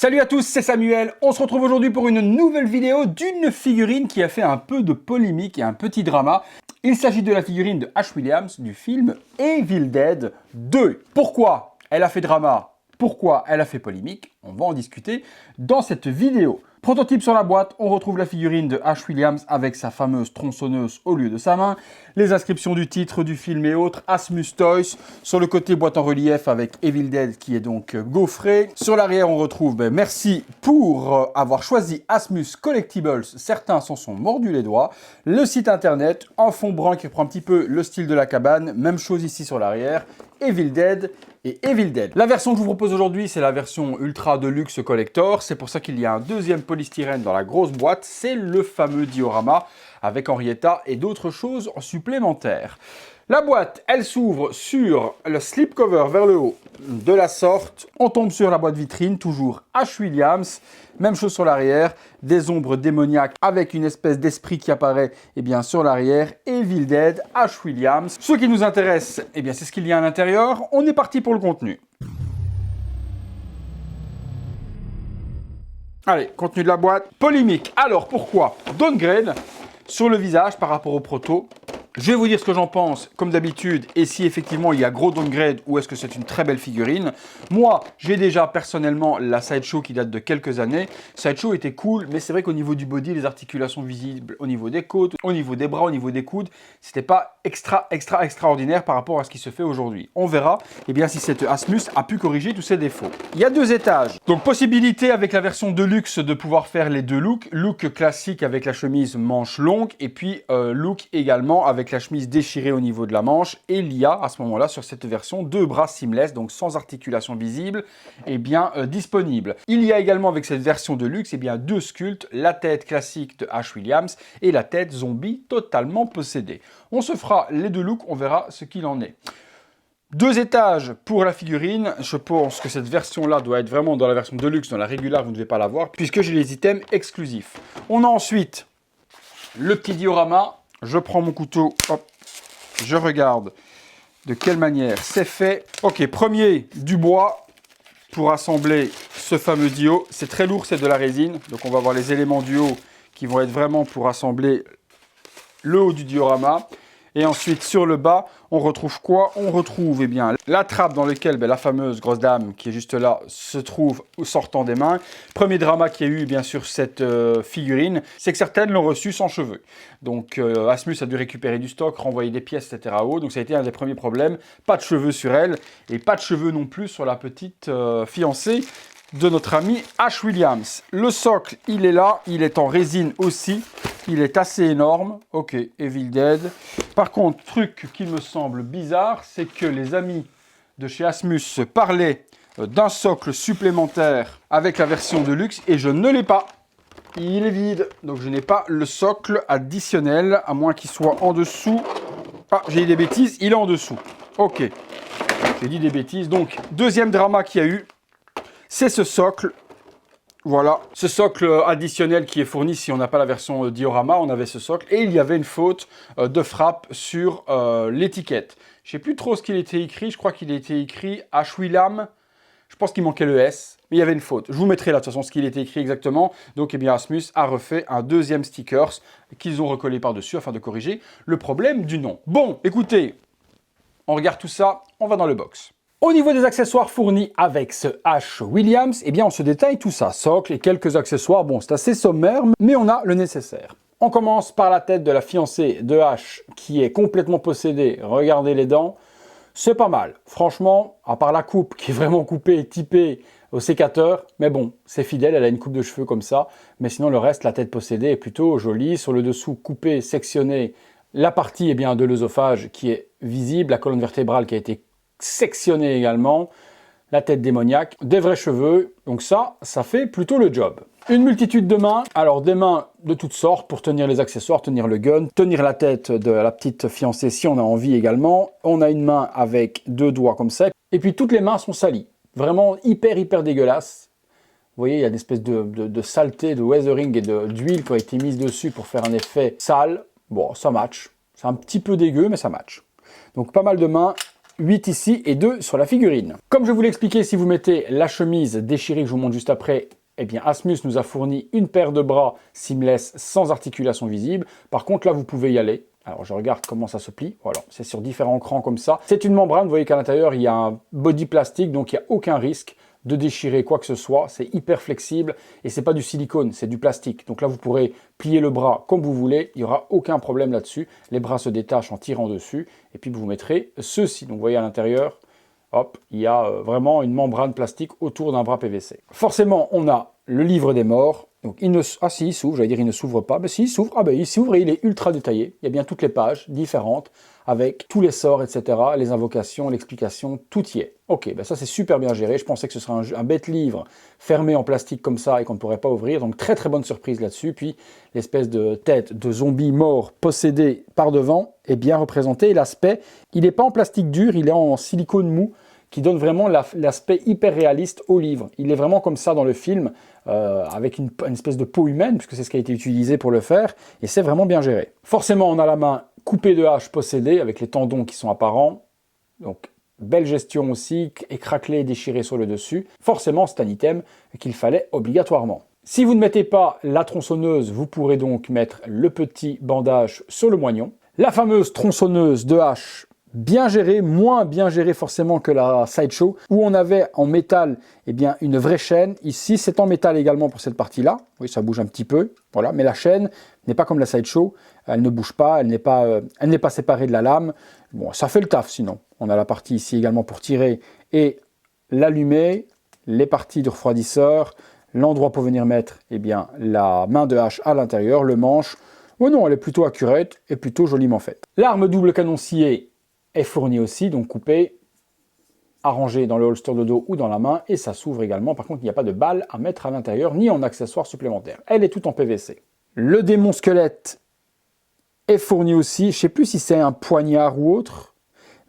Salut à tous, c'est Samuel. On se retrouve aujourd'hui pour une nouvelle vidéo d'une figurine qui a fait un peu de polémique et un petit drama. Il s'agit de la figurine de Ash Williams du film Evil Dead 2. Pourquoi elle a fait drama? Pourquoi elle a fait polémique? On va en discuter dans cette vidéo. Prototype sur la boîte, on retrouve la figurine de Ash Williams avec sa fameuse tronçonneuse au lieu de sa main, les inscriptions du titre du film et autres, Asmus Toys, sur le côté boîte en relief avec Evil Dead qui est donc gaufré. Sur l'arrière, on retrouve merci pour avoir choisi Asmus Collectibles, certains s'en sont mordus les doigts, le site internet, en fond brun qui reprend un petit peu le style de la cabane, même chose ici sur l'arrière, Evil Dead et Evil Dead. La version que je vous propose aujourd'hui, c'est la version Ultra Deluxe Collector. C'est pour ça qu'il y a un deuxième polystyrène dans la grosse boîte. C'est le fameux diorama avec Henrietta et d'autres choses supplémentaires. La boîte, elle s'ouvre sur le slipcover vers le haut de la sorte. On tombe sur la boîte vitrine, toujours Ash Williams. Même chose sur l'arrière, des ombres démoniaques avec une espèce d'esprit qui apparaît sur l'arrière. Evil Dead, Ash Williams. Ce qui nous intéresse, c'est ce qu'il y a à l'intérieur. On est parti pour le contenu. Allez, contenu de la boîte. Polémique. Alors, pourquoi? Downgrade sur le visage par rapport au proto. Je vais vous dire ce que j'en pense, comme d'habitude, et si effectivement il y a gros downgrade ou est-ce que c'est une très belle figurine. Moi, j'ai déjà personnellement la Sideshow qui date de quelques années. Sideshow était cool, mais c'est vrai qu'au niveau du body, les articulations visibles au niveau des côtes, au niveau des bras, au niveau des coudes, c'était pas extraordinaire par rapport à ce qui se fait aujourd'hui. On verra si cette Asmus a pu corriger tous ses défauts. Il y a deux étages. Donc possibilité avec la version Deluxe de pouvoir faire les deux looks. Look classique avec la chemise manche longue et puis look également avec la chemise déchirée au niveau de la manche, et il y a à ce moment-là sur cette version deux bras seamless, donc sans articulation visible, disponibles. Il y a également avec cette version de luxe deux sculptes, la tête classique de Ash Williams et la tête zombie totalement possédée. On se fera les deux looks, on verra ce qu'il en est. Deux étages pour la figurine, je pense que cette version-là doit être vraiment dans la version de luxe, dans la régulière vous ne devez pas l'avoir, puisque j'ai les items exclusifs. On a ensuite le petit diorama. Je prends mon couteau, hop, je regarde de quelle manière c'est fait. Ok, premier, du bois pour assembler ce fameux dio. C'est très lourd, c'est de la résine. Donc on va avoir les éléments du haut qui vont être vraiment pour assembler le haut du diorama. Et ensuite, sur le bas, on retrouve quoi? On retrouve la trappe dans laquelle la fameuse grosse dame qui est juste là se trouve sortant des mains. Premier drama qu'il y a eu bien sûr cette figurine, c'est que certaines l'ont reçue sans cheveux. Donc Asmus a dû récupérer du stock, renvoyer des pièces, etc. Donc ça a été un des premiers problèmes. Pas de cheveux sur elle et pas de cheveux non plus sur la petite fiancée de notre ami Ash Williams. Le socle, il est là, il est en résine aussi, il est assez énorme. Ok, Evil Dead. Par contre, truc qui me semble bizarre, c'est que les amis de chez Asmus parlaient d'un socle supplémentaire avec la version de luxe et je ne l'ai pas. Il est vide, donc je n'ai pas le socle additionnel, à moins qu'il soit en dessous. Ah, j'ai dit des bêtises, il est en dessous. Ok, j'ai dit des bêtises. Donc, deuxième drama qu'il y a eu, c'est ce socle. Voilà, ce socle additionnel qui est fourni si on n'a pas la version diorama, on avait ce socle. Et il y avait une faute de frappe sur l'étiquette. Je ne sais plus trop ce qu'il était écrit, je crois qu'il était écrit Ash Williams. Je pense qu'il manquait le S, mais il y avait une faute. Je vous mettrai là de toute façon ce qu'il était écrit exactement. Donc Asmus a refait un deuxième sticker qu'ils ont recollé par-dessus afin de corriger le problème du nom. Bon, écoutez, on regarde tout ça, on va dans le box. Au niveau des accessoires fournis avec ce Ash Williams, on se détaille tout ça. Socle et quelques accessoires, bon c'est assez sommaire, mais on a le nécessaire. On commence par la tête de la fiancée de Ash qui est complètement possédée. Regardez les dents, c'est pas mal. Franchement, à part la coupe qui est vraiment coupée et typée au sécateur, mais bon, c'est fidèle, elle a une coupe de cheveux comme ça. Mais sinon le reste, la tête possédée est plutôt jolie. Sur le dessous, coupé, sectionné, la partie de l'œsophage qui est visible, la colonne vertébrale qui a été sectionné également, la tête démoniaque, des vrais cheveux, donc ça fait plutôt le job. Une multitude de mains, alors des mains de toutes sortes pour tenir les accessoires, tenir le gun, tenir la tête de la petite fiancée si on a envie également. On a une main avec deux doigts comme ça, et puis toutes les mains sont salies, vraiment hyper dégueulasse. Vous voyez, il y a une espèce de saleté, de weathering et d'huile qui a été mise dessus pour faire un effet sale. Bon, ça match, c'est un petit peu dégueu mais ça match. Donc pas mal de mains. 8 ici et 2 sur la figurine. Comme je vous l'ai expliqué, si vous mettez la chemise déchirée que je vous montre juste après, eh bien Asmus nous a fourni une paire de bras seamless sans articulation visible. Par contre, là, vous pouvez y aller. Alors, je regarde comment ça se plie. Voilà, c'est sur différents crans comme ça. C'est une membrane, vous voyez qu'à l'intérieur, il y a un body plastique, donc il n'y a aucun risque de déchirer quoi que ce soit. C'est hyper flexible et c'est pas du silicone, c'est du plastique. Donc là, vous pourrez plier le bras comme vous voulez. Il n'y aura aucun problème là-dessus. Les bras se détachent en tirant dessus. Et puis, vous mettrez ceci. Donc, vous voyez à l'intérieur, hop, il y a vraiment une membrane plastique autour d'un bras PVC. Forcément, on a le livre des morts. Donc, il s'ouvre, j'allais dire il ne s'ouvre pas, mais si, il s'ouvre, il s'ouvre et il est ultra détaillé. Il y a bien toutes les pages différentes, avec tous les sorts, etc., les invocations, l'explication, tout y est. Ok, ça c'est super bien géré. Je pensais que ce serait un bête livre fermé en plastique comme ça et qu'on ne pourrait pas ouvrir, donc très très bonne surprise là-dessus. Puis l'espèce de tête de zombie mort possédé par devant est bien représentée. Et l'aspect, il n'est pas en plastique dur, il est en silicone mou, qui donne vraiment l'aspect hyper réaliste au livre. Il est vraiment comme ça dans le film, avec une espèce de peau humaine, puisque c'est ce qui a été utilisé pour le faire, et c'est vraiment bien géré. Forcément, on a la main coupée de hache possédée, avec les tendons qui sont apparents, donc belle gestion aussi, écraclé et déchiré sur le dessus. Forcément, c'est un item qu'il fallait obligatoirement. Si vous ne mettez pas la tronçonneuse, vous pourrez donc mettre le petit bandage sur le moignon. La fameuse tronçonneuse de hache, bien gérée, moins bien gérée forcément que la Sideshow, où on avait en métal une vraie chaîne. Ici, c'est en métal également pour cette partie-là. Oui, ça bouge un petit peu, voilà. Mais la chaîne n'est pas comme la Sideshow, elle ne bouge pas, elle n'est pas séparée de la lame. Bon, ça fait le taf sinon. On a la partie ici également pour tirer et l'allumer, les parties de refroidisseur, l'endroit pour venir mettre la main de hache à l'intérieur, le manche. Oh non, elle est plutôt accurate et plutôt joliment faite. L'arme double canon scié est fournie aussi, donc coupée, arrangée dans le holster de dos ou dans la main, et ça s'ouvre également. Par contre, il n'y a pas de balle à mettre à l'intérieur, ni en accessoire supplémentaire. Elle est toute en PVC. Le démon squelette est fourni aussi. Je ne sais plus si c'est un poignard ou autre,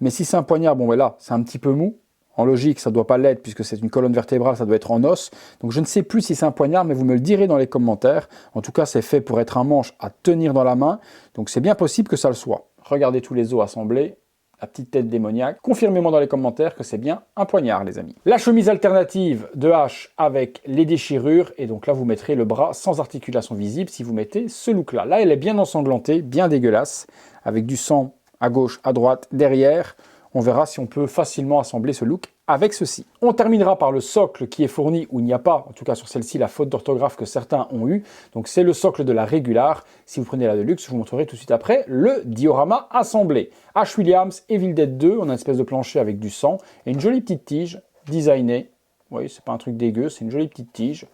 mais si c'est un poignard, bon voilà, c'est un petit peu mou. En logique, ça ne doit pas l'être puisque c'est une colonne vertébrale, ça doit être en os. Donc je ne sais plus si c'est un poignard, mais vous me le direz dans les commentaires. En tout cas, c'est fait pour être un manche à tenir dans la main. Donc c'est bien possible que ça le soit. Regardez tous les os assemblés. La petite tête démoniaque. Confirmez-moi dans les commentaires que c'est bien un poignard, les amis. La chemise alternative de hache avec les déchirures. Et donc là, vous mettrez le bras sans articulation visible si vous mettez ce look-là. Là, elle est bien ensanglantée, bien dégueulasse, avec du sang à gauche, à droite, derrière. On verra si on peut facilement assembler ce look avec ceci. On terminera par le socle qui est fourni, où il n'y a pas, en tout cas sur celle-ci, la faute d'orthographe que certains ont eu. Donc c'est le socle de la régular. Si vous prenez la Deluxe, je vous montrerai tout de suite après le diorama assemblé. H. Williams, Evil Dead 2, on a une espèce de plancher avec du sang et une jolie petite tige designée. Vous voyez, c'est pas un truc dégueu, c'est une jolie petite tige.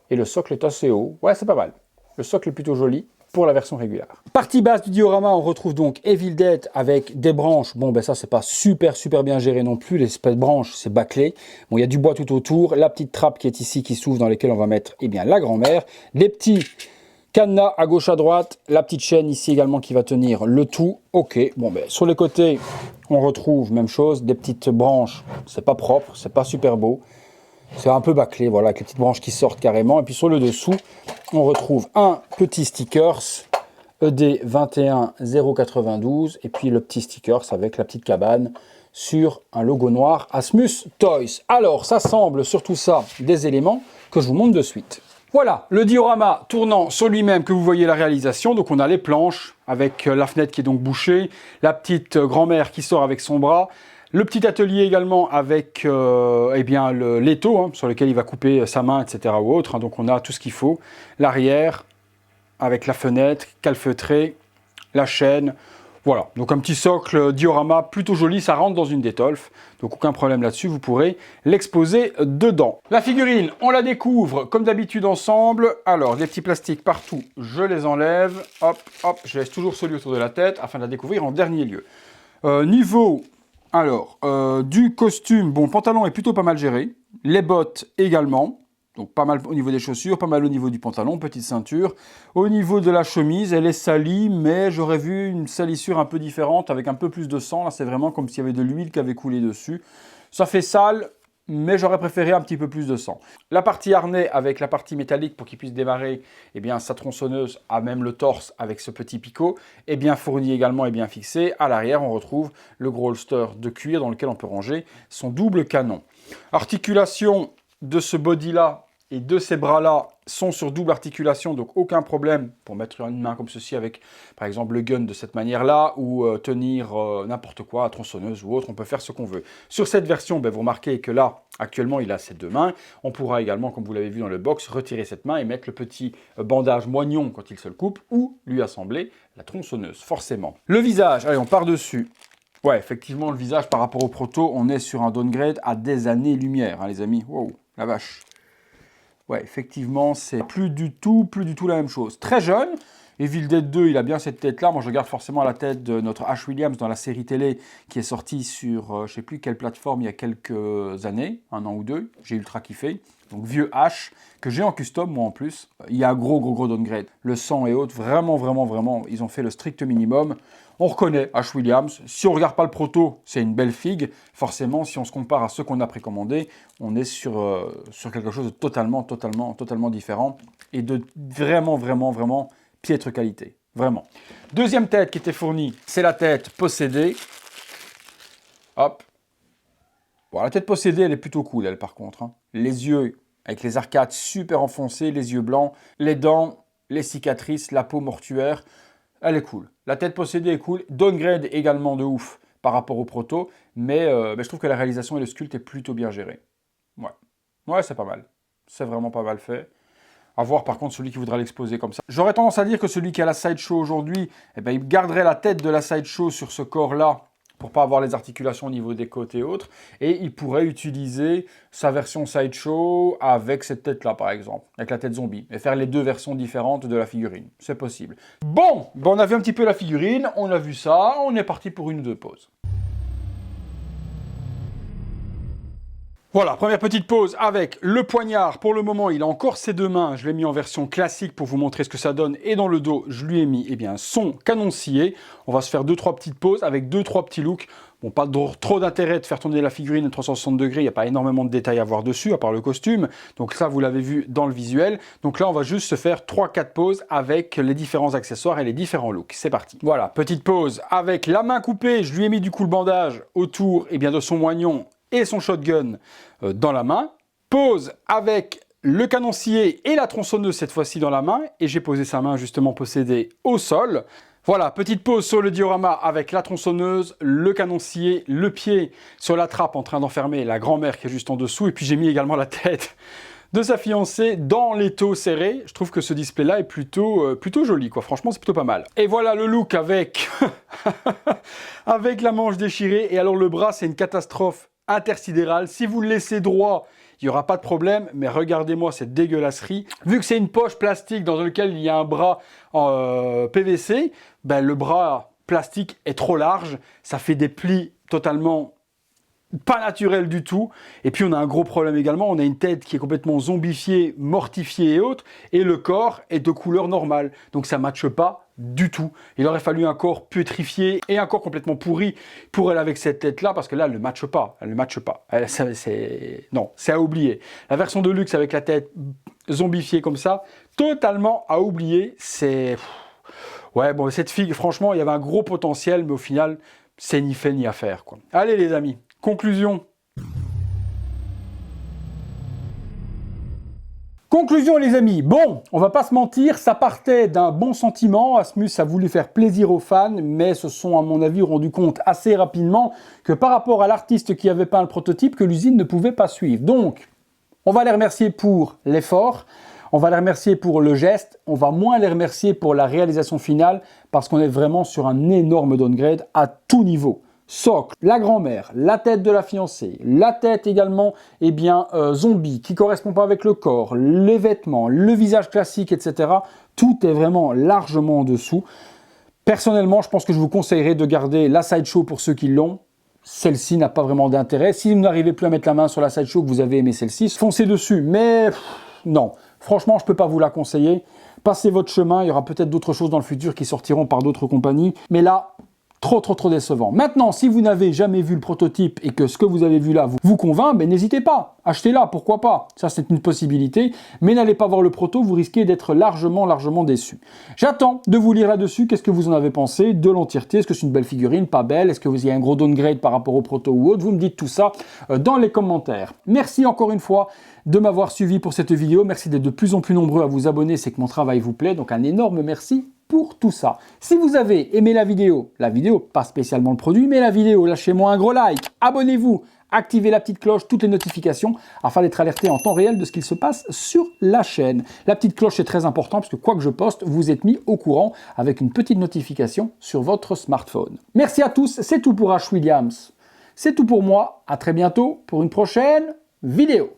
Et le socle est assez haut. Ouais, c'est pas mal. Le socle est plutôt joli pour la version régulière. Partie basse du diorama, on retrouve donc Evil Dead avec des branches. Bon, ça, c'est pas super bien géré non plus. Les branches, c'est bâclé. Bon, il y a du bois tout autour. La petite trappe qui est ici, qui s'ouvre, dans laquelle on va mettre la grand-mère. Des petits cadenas à gauche, à droite. La petite chaîne ici également qui va tenir le tout. Ok, bon, sur les côtés, on retrouve même chose. Des petites branches. C'est pas propre, c'est pas super beau. C'est un peu bâclé, voilà, avec les petites branches qui sortent carrément. Et puis sur le dessous, on retrouve un petit stickers ED 21092 et puis le petit stickers avec la petite cabane sur un logo noir Asmus Toys. Alors, ça semble sur tout ça des éléments que je vous montre de suite. Voilà, le diorama tournant sur lui-même que vous voyez la réalisation. Donc on a les planches avec la fenêtre qui est donc bouchée, la petite grand-mère qui sort avec son bras, le petit atelier également avec l'étau sur lequel il va couper sa main, etc. ou autre. Donc on a tout ce qu'il faut. L'arrière avec la fenêtre calfeutrée, la chaîne. Voilà, donc un petit socle diorama plutôt joli, ça rentre dans une détolf. Donc aucun problème là-dessus, vous pourrez l'exposer dedans. La figurine, on la découvre comme d'habitude ensemble. Alors, des petits plastiques partout, je les enlève. Hop, hop, je laisse toujours celui autour de la tête afin de la découvrir en dernier lieu. Du costume, bon, pantalon est plutôt pas mal géré. Les bottes également. Donc pas mal au niveau des chaussures, pas mal au niveau du pantalon, petite ceinture. Au niveau de la chemise, elle est salie, mais j'aurais vu une salissure un peu différente avec un peu plus de sang. Là, c'est vraiment comme s'il y avait de l'huile qui avait coulé dessus. Ça fait sale, mais j'aurais préféré un petit peu plus de sang. La partie harnais avec la partie métallique pour qu'il puisse démarrer, eh bien sa tronçonneuse a même le torse avec ce petit picot, est bien fourni également et bien fixé. À l'arrière, on retrouve le gros holster de cuir dans lequel on peut ranger son double canon. Articulation de ce body-là et de ces bras-là sont sur double articulation, donc aucun problème pour mettre une main comme ceci avec, par exemple, le gun de cette manière-là, ou tenir n'importe quoi, la tronçonneuse ou autre, on peut faire ce qu'on veut. Sur cette version, vous remarquez que là, actuellement, il a ses deux mains. On pourra également, comme vous l'avez vu dans le box, retirer cette main et mettre le petit bandage moignon quand il se le coupe, ou lui assembler la tronçonneuse, forcément. Le visage, allez, on part dessus. Ouais, effectivement, le visage, par rapport au proto, on est sur un downgrade à des années-lumière, hein, les amis. Wow, la vache. Ouais, effectivement, c'est plus du tout la même chose. Très jeune, Evil Dead 2, il a bien cette tête-là. Moi, je regarde forcément la tête de notre Ash Williams dans la série télé qui est sortie sur, je ne sais plus quelle plateforme, il y a quelques années, un an ou deux. J'ai ultra kiffé. Donc, vieux Ash, que j'ai en custom, moi en plus. Il y a un gros downgrade. Le sang et autres, vraiment, ils ont fait le strict minimum. On reconnaît Ash Williams. Si on ne regarde pas le proto, c'est une belle figue. Forcément, si on se compare à ceux qu'on a précommandés, on est sur quelque chose de totalement différent et de vraiment piètre qualité. Vraiment. Deuxième tête qui était fournie, c'est la tête possédée. Hop. Bon, la tête possédée, elle est plutôt cool, elle, par contre. Hein. Les yeux avec les arcades super enfoncées, les yeux blancs, les dents, les cicatrices, la peau mortuaire. Elle est cool. La tête possédée est cool. Downgrade également de ouf par rapport au proto. Mais je trouve que la réalisation et le sculpte est plutôt bien géré. Ouais, c'est pas mal. C'est vraiment pas mal fait. À voir par contre celui qui voudra l'exposer comme ça. J'aurais tendance à dire que celui qui a la sideshow aujourd'hui, eh ben, il garderait la tête de la sideshow sur ce corps-là pour pas avoir les articulations au niveau des côtes et autres. Et il pourrait utiliser sa version sideshow avec cette tête-là, par exemple, avec la tête zombie, et faire les deux versions différentes de la figurine. C'est possible. Bon, on a vu un petit peu la figurine, on a vu ça, on est parti pour une ou deux pauses. Voilà, première petite pause avec le poignard. Pour le moment, il a encore ses deux mains. Je l'ai mis en version classique pour vous montrer ce que ça donne. Et dans le dos, je lui ai mis son canon scié. On va se faire 2-3 petites pauses avec 2-3 petits looks. Bon, pas trop d'intérêt de faire tourner la figurine à 360 degrés. Il n'y a pas énormément de détails à voir dessus, à part le costume. Donc ça, vous l'avez vu dans le visuel. Donc là, on va juste se faire 3-4 pauses avec les différents accessoires et les différents looks. C'est parti. Voilà, petite pause avec la main coupée. Je lui ai mis du coup le bandage autour de son moignon et son shotgun dans la main. Pose avec le canon scié et la tronçonneuse cette fois-ci dans la main. Et j'ai posé sa main justement possédée au sol. Voilà, petite pause sur le diorama avec la tronçonneuse, le canon scié, le pied sur la trappe en train d'enfermer la grand-mère qui est juste en dessous. Et puis j'ai mis également la tête de sa fiancée dans l'étau serré. Je trouve que ce display-là est plutôt joli, quoi. Franchement, c'est plutôt pas mal. Et voilà le look avec, avec la manche déchirée. Et alors le bras, c'est une catastrophe intersidéral. Si vous le laissez droit, il n'y aura pas de problème, mais regardez-moi cette dégueulasserie. Vu que c'est une poche plastique dans laquelle il y a un bras en PVC, ben le bras plastique est trop large, ça fait des plis totalement pas naturels du tout. Et puis on a un gros problème également, on a une tête qui est complètement zombifiée, mortifiée et autres, et le corps est de couleur normale. Donc ça ne matche pas du tout. Il aurait fallu un corps putrifié et un corps complètement pourri pour elle avec cette tête-là, parce que là, elle ne matche pas. Elle ne matche pas. Non, c'est à oublier. La version de luxe avec la tête zombifiée comme ça, totalement à oublier. C'est... Ouais, bon, cette fille, franchement, il y avait un gros potentiel, mais au final, c'est ni fait ni à faire, quoi. Allez, les amis, conclusion. Conclusion les amis, bon, on va pas se mentir, ça partait d'un bon sentiment, Asmus a voulu faire plaisir aux fans, mais se sont à mon avis rendu compte assez rapidement que par rapport à l'artiste qui avait peint le prototype, que l'usine ne pouvait pas suivre. Donc, on va les remercier pour l'effort, on va les remercier pour le geste, on va moins les remercier pour la réalisation finale, parce qu'on est vraiment sur un énorme downgrade à tout niveau. Socle, la grand-mère, la tête de la fiancée, la tête également, zombie, qui correspond pas avec le corps, les vêtements, le visage classique, etc. Tout est vraiment largement en dessous. Personnellement, je pense que je vous conseillerais de garder la sideshow pour ceux qui l'ont. Celle-ci n'a pas vraiment d'intérêt. Si vous n'arrivez plus à mettre la main sur la sideshow, que vous avez aimé celle-ci, foncez dessus. Mais non, franchement, je ne peux pas vous la conseiller. Passez votre chemin, il y aura peut-être d'autres choses dans le futur qui sortiront par d'autres compagnies. Mais là, Trop décevant. Maintenant, si vous n'avez jamais vu le prototype et que ce que vous avez vu là vous convainc, ben n'hésitez pas, achetez-la, pourquoi pas. Ça, c'est une possibilité, mais n'allez pas voir le proto, vous risquez d'être largement déçu. J'attends de vous lire là-dessus, qu'est-ce que vous en avez pensé de l'entièreté, est-ce que c'est une belle figurine, pas belle, est-ce que vous y a un gros downgrade par rapport au proto ou autre, vous me dites tout ça dans les commentaires. Merci encore une fois de m'avoir suivi pour cette vidéo, merci d'être de plus en plus nombreux à vous abonner, c'est que mon travail vous plaît, donc un énorme merci pour tout ça. Si vous avez aimé la vidéo, pas spécialement le produit, mais la vidéo, lâchez-moi un gros like, abonnez-vous, activez la petite cloche, toutes les notifications, afin d'être alerté en temps réel de ce qu'il se passe sur la chaîne. La petite cloche est très importante, parce que quoi que je poste, vous êtes mis au courant avec une petite notification sur votre smartphone. Merci à tous, c'est tout pour H. Williams. C'est tout pour moi, à très bientôt pour une prochaine vidéo.